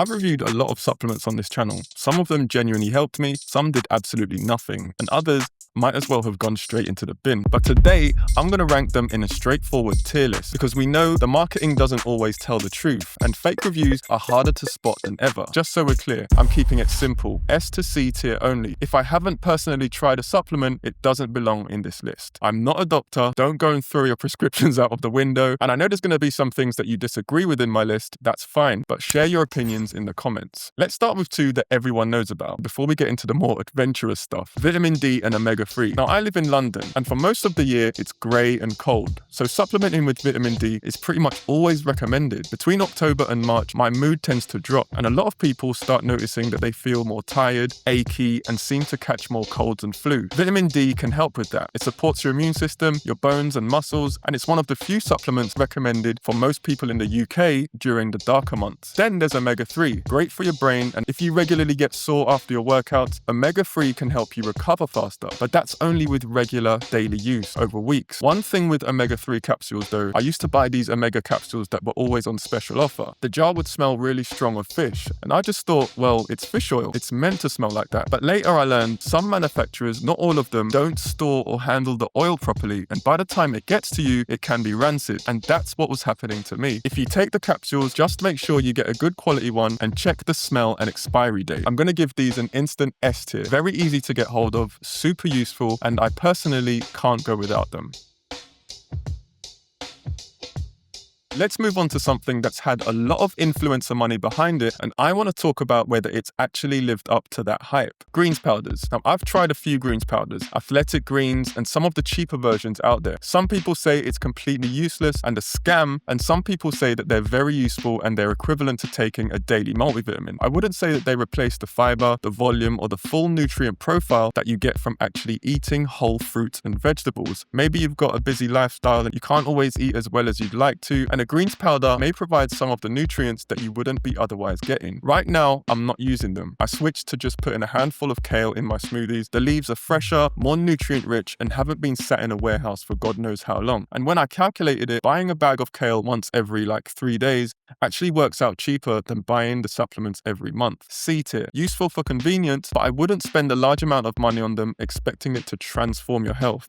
I've reviewed a lot of supplements on this channel. Some of them genuinely helped me, some did absolutely nothing, and others might as well have gone straight into the bin. But today, I'm going to rank them in a straightforward tier list because we know the marketing doesn't always tell the truth and fake reviews are harder to spot than ever. Just so we're clear, I'm keeping it simple, S to C tier only. If I haven't personally tried a supplement, it doesn't belong in this list. I'm not a doctor, don't go and throw your prescriptions out of the window, and I know there's going to be some things that you disagree with in my list, that's fine, but share your opinions in the comments. Let's start with two that everyone knows about before we get into the more adventurous stuff. Vitamin D and omega-3. Now, I live in London, and for most of the year, it's grey and cold, so supplementing with vitamin D is pretty much always recommended. Between October and March, my mood tends to drop, and a lot of people start noticing that they feel more tired, achy, and seem to catch more colds and flu. Vitamin D can help with that. It supports your immune system, your bones and muscles, and it's one of the few supplements recommended for most people in the UK during the darker months. Then there's omega-3, great for your brain, and if you regularly get sore after your workouts, omega-3 can help you recover faster, but that's only with regular daily use over weeks. One thing with omega-3 capsules though, I used to buy these omega capsules that were always on special offer. The jar would smell really strong of fish, and I just thought, well, it's fish oil. It's meant to smell like that. But later I learned some manufacturers, not all of them, don't store or handle the oil properly, and by the time it gets to you, it can be rancid, and that's what was happening to me. If you take the capsules, just make sure you get a good quality one and check the smell and expiry date. I'm going to give these an instant S tier. Very easy to get hold of, super useful, and I personally can't go without them. Let's move on to something that's had a lot of influencer money behind it, and I want to talk about whether it's actually lived up to that hype. Greens powders. Now, I've tried a few greens powders, athletic greens, and some of the cheaper versions out there. Some people say it's completely useless and a scam, and some people say that they're very useful and they're equivalent to taking a daily multivitamin. I wouldn't say that they replace the fiber, the volume, or the full nutrient profile that you get from actually eating whole fruits and vegetables. Maybe you've got a busy lifestyle and you can't always eat as well as you'd like to, and a greens powder may provide some of the nutrients that you wouldn't be otherwise getting. Right now, I'm not using them. I switched to just putting a handful of kale in my smoothies. The leaves are fresher, more nutrient rich, and haven't been sat in a warehouse for God knows how long. And when I calculated it, buying a bag of kale once every 3 days actually works out cheaper than buying the supplements every month. C tier. Useful for convenience, but I wouldn't spend a large amount of money on them expecting it to transform your health.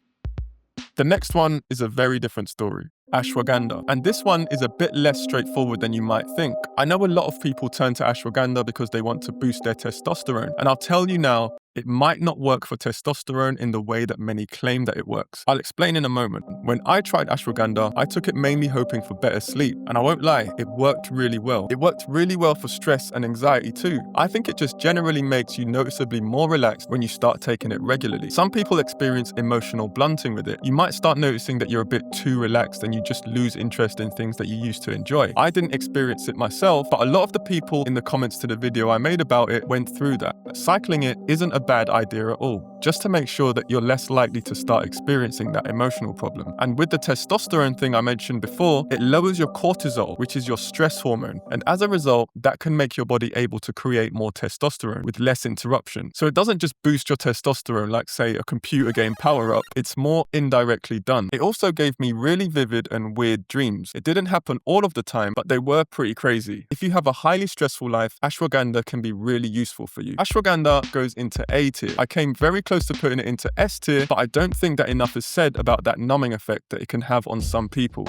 The next one is a very different story. Ashwagandha. And this one is a bit less straightforward than you might think. I know a lot of people turn to ashwagandha because they want to boost their testosterone. And I'll tell you now, it might not work for testosterone in the way that many claim that it works. I'll explain in a moment. When I tried ashwagandha, I took it mainly hoping for better sleep. And I won't lie, it worked really well. It worked really well for stress and anxiety too. I think it just generally makes you noticeably more relaxed when you start taking it regularly. Some people experience emotional blunting with it. You might start noticing that you're a bit too relaxed and you just lose interest in things that you used to enjoy. I didn't experience it myself, but a lot of the people in the comments to the video I made about it went through that. Cycling it isn't a bad idea at all, just to make sure that you're less likely to start experiencing that emotional problem. And with the testosterone thing I mentioned before, it lowers your cortisol, which is your stress hormone, and as a result, that can make your body able to create more testosterone with less interruption. So it doesn't just boost your testosterone like, say, a computer game power-up, it's more indirectly done. It also gave me really vivid and weird dreams. It didn't happen all of the time, but they were pretty crazy. If you have a highly stressful life, ashwagandha can be really useful for you. Ashwagandha goes into A tier. I came very close to putting it into S tier, but I don't think that enough is said about that numbing effect that it can have on some people.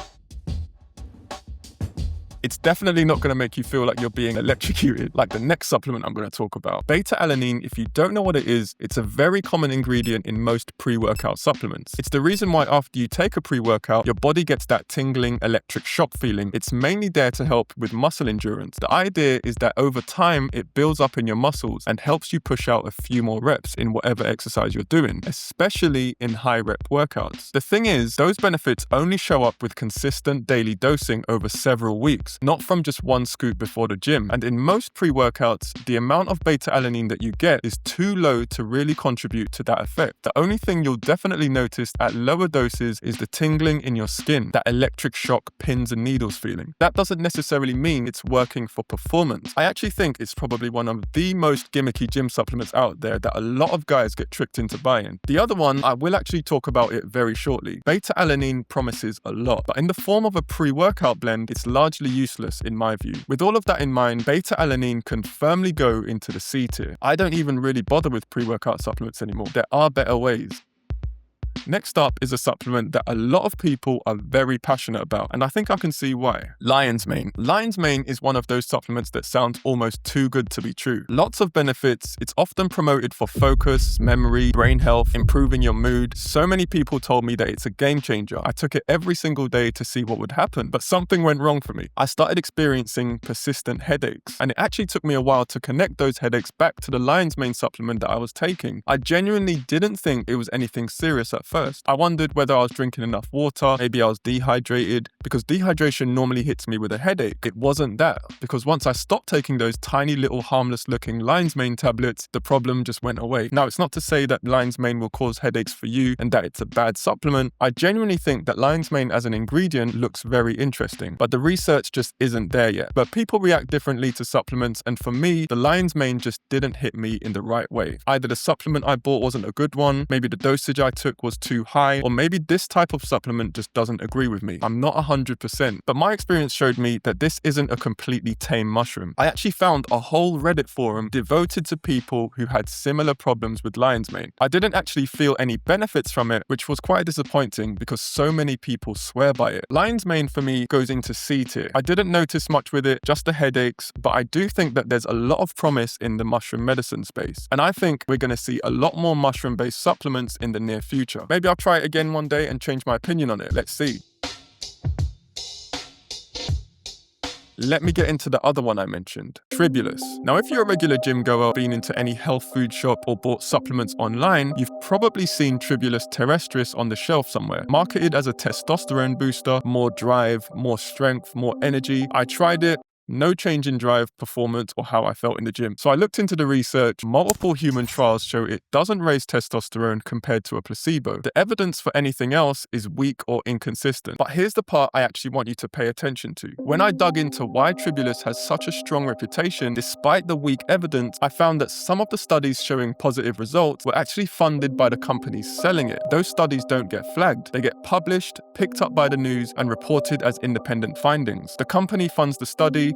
It's definitely not going to make you feel like you're being electrocuted like the next supplement I'm going to talk about. Beta-Alanine, if you don't know what it is, it's a very common ingredient in most pre-workout supplements. It's the reason why after you take a pre-workout, your body gets that tingling electric shock feeling. It's mainly there to help with muscle endurance. The idea is that over time, it builds up in your muscles and helps you push out a few more reps in whatever exercise you're doing, especially in high rep workouts. The thing is, those benefits only show up with consistent daily dosing over several weeks, not from just one scoop before the gym. And in most pre-workouts, the amount of beta-alanine that you get is too low to really contribute to that effect. The only thing you'll definitely notice at lower doses is the tingling in your skin, that electric shock, pins and needles feeling. That doesn't necessarily mean it's working for performance. I actually think it's probably one of the most gimmicky gym supplements out there that a lot of guys get tricked into buying. The other one, I will actually talk about it very shortly. Beta-alanine promises a lot, but in the form of a pre-workout blend, it's largely useless in my view. With all of that in mind, Beta-Alanine can firmly go into the C tier. I don't even really bother with pre-workout supplements anymore. There are better ways. Next up is a supplement that a lot of people are very passionate about, and I think I can see why. Lion's Mane. Lion's Mane is one of those supplements that sounds almost too good to be true. Lots of benefits, it's often promoted for focus, memory, brain health, improving your mood. So many people told me that it's a game changer. I took it every single day to see what would happen, but something went wrong for me. I started experiencing persistent headaches, and it actually took me a while to connect those headaches back to the Lion's Mane supplement that I was taking. I genuinely didn't think it was anything serious at first. I wondered whether I was drinking enough water, maybe I was dehydrated, because dehydration normally hits me with a headache. It wasn't that, because once I stopped taking those tiny little harmless looking Lion's Mane tablets, the problem just went away. Now, it's not to say that Lion's Mane will cause headaches for you and that it's a bad supplement. I genuinely think that Lion's Mane as an ingredient looks very interesting, but the research just isn't there yet. But people react differently to supplements, and for me, the Lion's Mane just didn't hit me in the right way. Either the supplement I bought wasn't a good one, maybe the dosage I took was too high, or maybe this type of supplement just doesn't agree with me. I'm not 100%, but my experience showed me that this isn't a completely tame mushroom. I actually found a whole Reddit forum devoted to people who had similar problems with Lion's Mane. I didn't actually feel any benefits from it, which was quite disappointing because so many people swear by it. Lion's Mane for me goes into C tier. I didn't notice much with it, just the headaches, but I do think that there's a lot of promise in the mushroom medicine space, and I think we're going to see a lot more mushroom-based supplements in the near future. Maybe I'll try it again one day and change my opinion on it. Let's see. Let me get into the other one I mentioned, Tribulus. Now, if you're a regular gym goer, been into any health food shop or bought supplements online, you've probably seen Tribulus Terrestris on the shelf somewhere. Marketed as a testosterone booster, more drive, more strength, more energy. I tried it. No change in drive, performance, or how I felt in the gym. So I looked into the research. Multiple human trials show it doesn't raise testosterone compared to a placebo. The evidence for anything else is weak or inconsistent. But here's the part I actually want you to pay attention to. When I dug into why Tribulus has such a strong reputation, despite the weak evidence, I found that some of the studies showing positive results were actually funded by the companies selling it. Those studies don't get flagged. They get published, picked up by the news, and reported as independent findings. The company funds the study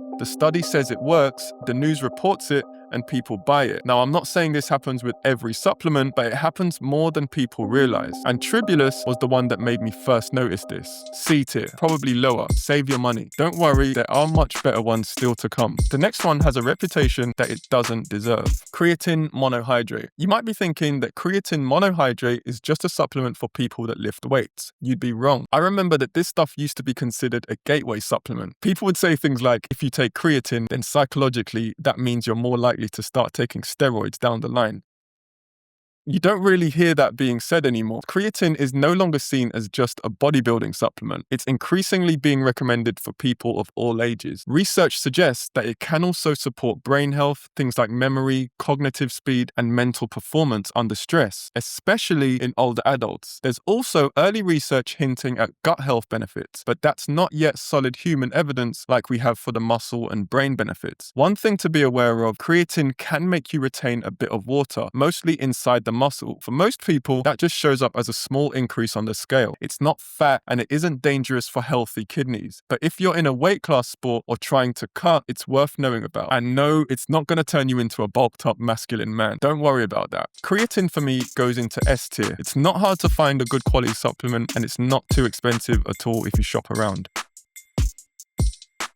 says it works, the news reports it, and people buy it. Now, I'm not saying this happens with every supplement, but it happens more than people realize. And Tribulus was the one that made me first notice this. C tier, probably lower. Save your money. Don't worry, there are much better ones still to come. The next one has a reputation that it doesn't deserve. Creatine Monohydrate. You might be thinking that creatine monohydrate is just a supplement for people that lift weights. You'd be wrong. I remember that this stuff used to be considered a gateway supplement. People would say things like, if you take creatine, then psychologically, that means you're more likely to start taking steroids down the line. You don't really hear that being said anymore. Creatine is no longer seen as just a bodybuilding supplement. It's increasingly being recommended for people of all ages. Research suggests that it can also support brain health, things like memory, cognitive speed, and mental performance under stress, especially in older adults. There's also early research hinting at gut health benefits, but that's not yet solid human evidence like we have for the muscle and brain benefits. One thing to be aware of, creatine can make you retain a bit of water, mostly inside the muscle. For most people, that just shows up as a small increase on the scale. It's not fat and it isn't dangerous for healthy kidneys. But if you're in a weight class sport or trying to cut, it's worth knowing about. And no, it's not going to turn you into a bulked up masculine man. Don't worry about that. Creatine for me goes into S tier. It's not hard to find a good quality supplement and it's not too expensive at all if you shop around.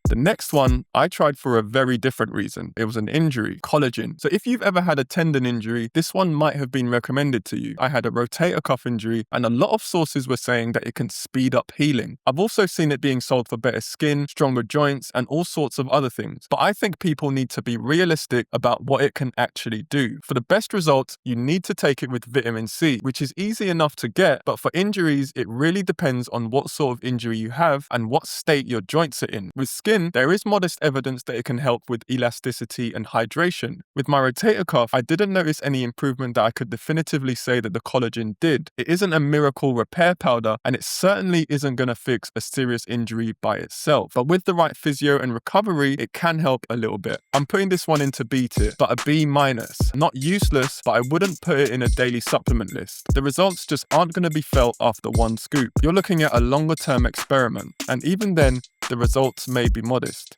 The next one I tried for a very different reason. It was an injury, Collagen. So if you've ever had a tendon injury, this one might have been recommended to you. I had a rotator cuff injury and a lot of sources were saying that it can speed up healing. I've also seen it being sold for better skin, stronger joints, and all sorts of other things. But I think people need to be realistic about what it can actually do. For the best results, you need to take it with vitamin C, which is easy enough to get, but for injuries, it really depends on what sort of injury you have and what state your joints are in. With skin, there is modest evidence that it can help with elasticity and hydration. With my rotator cuff, I didn't notice any improvement that I could definitively say that the collagen did. It isn't a miracle repair powder, and it certainly isn't going to fix a serious injury by itself. But with the right physio and recovery, it can help a little bit. I'm putting this one into B tier, but a B-. Not useless, but I wouldn't put it in a daily supplement list. The results just aren't going to be felt after one scoop. You're looking at a longer term experiment, and even then, the results may be modest.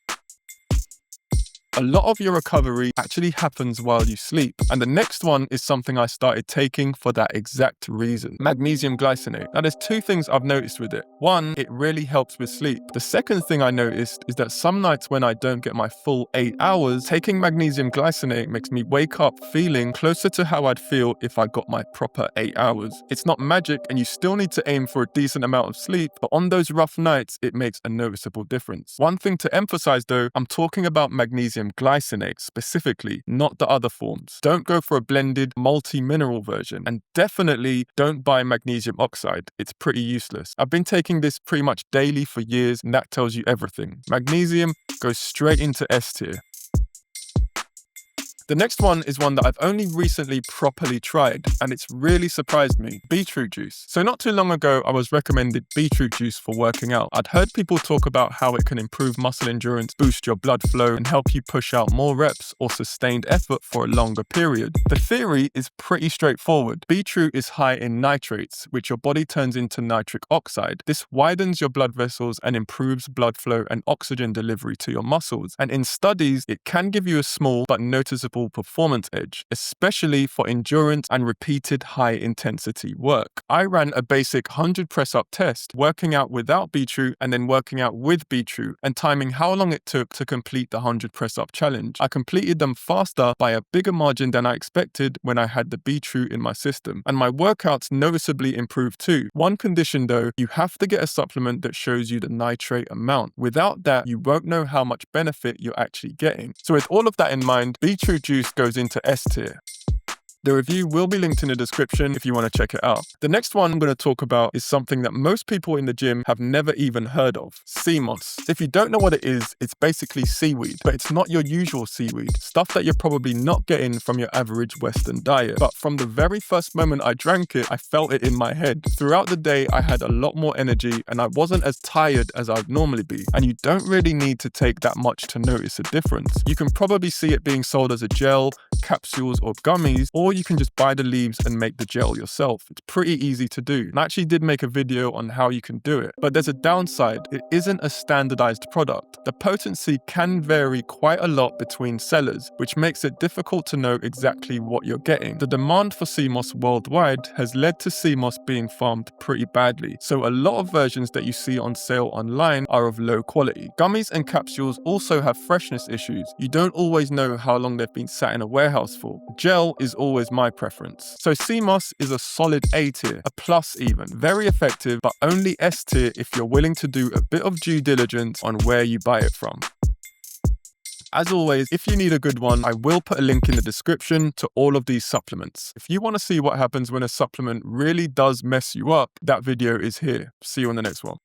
A lot of your recovery actually happens while you sleep. And the next one is something I started taking for that exact reason. Magnesium Glycinate. Now there's two things I've noticed with it. One, it really helps with sleep. The second thing I noticed is that some nights when I don't get my full 8 hours, taking Magnesium Glycinate makes me wake up feeling closer to how I'd feel if I got my proper 8 hours. It's not magic and you still need to aim for a decent amount of sleep, but on those rough nights, it makes a noticeable difference. One thing to emphasize though, I'm talking about Magnesium Glycinate specifically, not the other forms. Don't go for a blended multi-mineral version, and definitely don't buy magnesium oxide. It's pretty useless. I've been taking this pretty much daily for years, and that tells you everything. Magnesium goes straight into S tier. The next one is one that I've only recently properly tried, and it's really surprised me. Beetroot Juice. So not too long ago, I was recommended Beetroot Juice for working out. I'd heard people talk about how it can improve muscle endurance, boost your blood flow, and help you push out more reps or sustained effort for a longer period. The theory is pretty straightforward. Beetroot is high in nitrates, which your body turns into nitric oxide. This widens your blood vessels and improves blood flow and oxygen delivery to your muscles. And in studies, it can give you a small but noticeable performance edge, especially for endurance and repeated high intensity work. I ran a basic 100 press up test, working out without beetroot and then working out with beetroot, and timing how long it took to complete the 100 press up challenge. I completed them faster by a bigger margin than I expected when I had the beetroot in my system, and my workouts noticeably improved too. One condition though, you have to get a supplement that shows you the nitrate amount. Without that, you won't know how much benefit you're actually getting. So with all of that in mind, Beetroot Juice goes into S tier. The review will be linked in the description if you want to check it out. The next one I'm going to talk about is something that most people in the gym have never even heard of: sea moss. If you don't know what it is, it's basically seaweed, but it's not your usual seaweed, stuff that you're probably not getting from your average Western diet. But from the very first moment I drank it, I felt it in my head. Throughout the day, I had a lot more energy and I wasn't as tired as I'd normally be. And you don't really need to take that much to notice a difference. You can probably see it being sold as a gel, capsules, or gummies, or you can just buy the leaves and make the gel yourself. It's pretty easy to do. And I actually did make a video on how you can do it. But there's a downside. It isn't a standardized product. The potency can vary quite a lot between sellers, which makes it difficult to know exactly what you're getting. The demand for sea moss worldwide has led to sea moss being farmed pretty badly. So a lot of versions that you see on sale online are of low quality. Gummies and capsules also have freshness issues. You don't always know how long they've been sat in a warehouse for. Gel is always my preference. So sea moss is a solid A tier, a plus even. Very effective, but only S tier if you're willing to do a bit of due diligence on where you buy it from. As always, if you need a good one, I will put a link in the description to all of these supplements. If you want to see what happens when a supplement really does mess you up, that video is here. See you on the next one.